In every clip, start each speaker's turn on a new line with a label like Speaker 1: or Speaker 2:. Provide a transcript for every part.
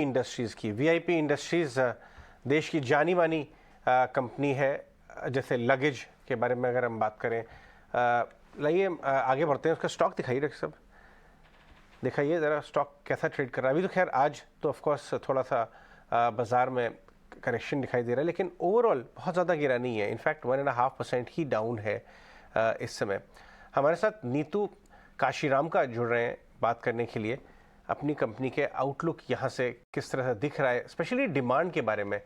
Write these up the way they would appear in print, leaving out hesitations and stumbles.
Speaker 1: Industries की। VIP industries देश की जानी मानी कंपनी है। जैसे लगेज के बारे में अगर हम बात करें, लाइए आगे बढ़ते हैं। उसका स्टॉक दिखाइए डॉक्टर साहब, दिखाइए ज़रा स्टॉक कैसा ट्रेड कर रहा है। अभी तो खैर आज तो ऑफकोर्स थोड़ा सा बाज़ार में करेक्शन दिखाई दे रहा है, लेकिन ओवरऑल बहुत ज़्यादा गिरा नहीं है। इनफैक्ट 1.5% ही डाउन है इस समय। हमारे साथ नीतू काशीराम का जुड़ रहे हैं बात करने के लिए, अपनी कंपनी के आउटलुक यहाँ से किस तरह से दिख रहा है, स्पेशली डिमांड के बारे में।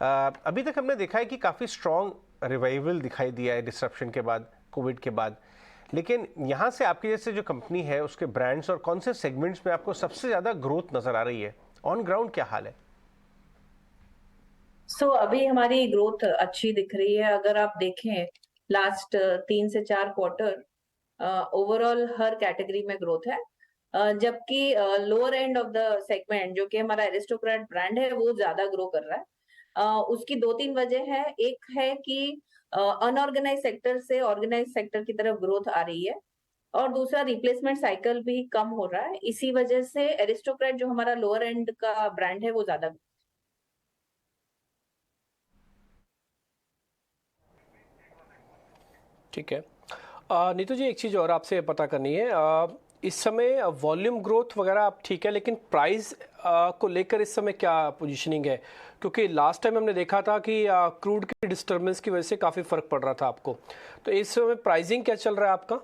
Speaker 1: अभी तक हमने देखा है कि काफ़ी स्ट्रॉन्ग रिवाइवल दिखाई दिया है डिसरप्शन के बाद, कोविड के बाद, लेकिन यहाँ से आपकी जैसे जो कंपनी है उसके ब्रांड्स और कौन से सेगमेंट्स में आपको सबसे ज़्यादा ग्रोथ नज़र आ रही है? ऑन ग्राउंड क्या हाल है?
Speaker 2: अभी हमारी ग्रोथ अच्छी दिख रही है। अगर आप देखें लास्ट 3 से 4 क्वार्टर, ओवरऑल हर कैटेगरी में ग्रोथ है। जबकि lower end of the segment जो कि हमारा एरिस्टोक्रेट ब्रांड है वो ज्यादा ग्रो कर रहा है। उसकी 2-3 वजह है। एक है कि अनऑर्गेनाइज सेक्टर से ऑर्गेनाइज सेक्टर की तरफ ग्रोथ आ रही है, और दूसरा रिप्लेसमेंट साइकिल भी कम हो रहा है। इसी वजह से एरिस्टोक्रेट जो हमारा लोअर एंड का ब्रांड है वो ज्यादा।
Speaker 3: ठीक है। नीतू जी, एक चीज़ और आपसे पता करनी है। इस समय वॉल्यूम ग्रोथ वगैरह आप ठीक है, लेकिन प्राइस को लेकर इस समय क्या पोजीशनिंग है? क्योंकि लास्ट टाइम हमने देखा था कि क्रूड की डिस्टर्बेंस की वजह से काफ़ी फ़र्क पड़ रहा था आपको। तो इस समय प्राइसिंग क्या चल रहा है आपका?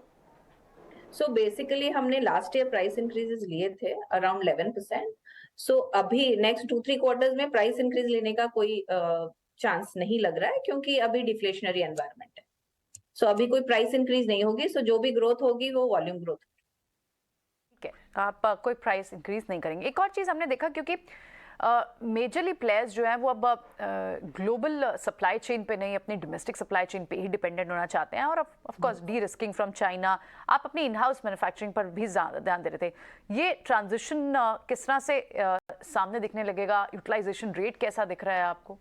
Speaker 2: बेसिकली हमने लास्ट ईयर प्राइस इंक्रीजेस लिए थे अराउंड 11%। अभी नेक्स्ट 2-3 क्वार्टर्स में प्राइस इंक्रीज लेने का कोई चांस नहीं लग रहा है, क्योंकि अभी डिफ्लेशनरी एनवायरनमेंट है। अभी कोई प्राइस इंक्रीज नहीं होगी। जो भी ग्रोथ होगी वो वॉल्यूम ग्रोथ।
Speaker 4: ठीक है, आप कोई प्राइस इंक्रीज नहीं करेंगे। एक और चीज़ हमने देखा, क्योंकि मेजरली प्लेयर्स जो हैं वो अब ग्लोबल सप्लाई चेन पे नहीं, अपनी डोमेस्टिक सप्लाई चेन पे ही डिपेंडेंट होना चाहते हैं। और of course D risking from China, आप अपनी इन हाउस मैन्युफैक्चरिंग पर भी ध्यान दे रहे थे। ये ट्रांजिशन किस तरह से सामने दिखने लगेगा? यूटिलाइजेशन रेट कैसा दिख रहा है आपको?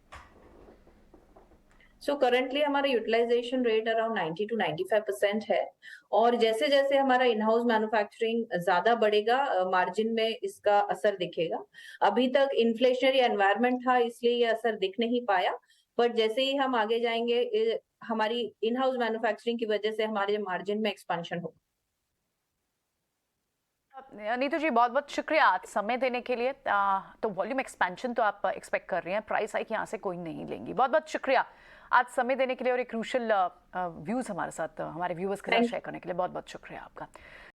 Speaker 2: करंटली हमारा यूटिलाइजेशन रेट अराउंड 90 to 95% है। और जैसे जैसे हमारा इन हाउस मैन्युफैक्चरिंग ज्यादा बढ़ेगा, मार्जिन में इसका असर दिखेगा। अभी तक इन्फ्लेशनरी एनवायरनमेंट था, इसलिए ये असर दिख नहीं पाया। बट जैसे ही हम आगे जाएंगे, हमारी इन हाउस मैन्युफैक्चरिंग की वजह से हमारे मार्जिन में एक्सपेंशन होगा।
Speaker 4: नीतू जी, बहुत बहुत शुक्रिया आज समय देने के लिए। तो वॉल्यूम एक्सपेंशन तो आप एक्सपेक्ट कर रही हैं, प्राइस हाइक यहाँ से कोई नहीं लेंगी। बहुत बहुत शुक्रिया आज समय देने के लिए और एक क्रूशल व्यूज हमारे साथ, हमारे व्यूअर्स के साथ शेयर करने के लिए। बहुत बहुत शुक्रिया आपका।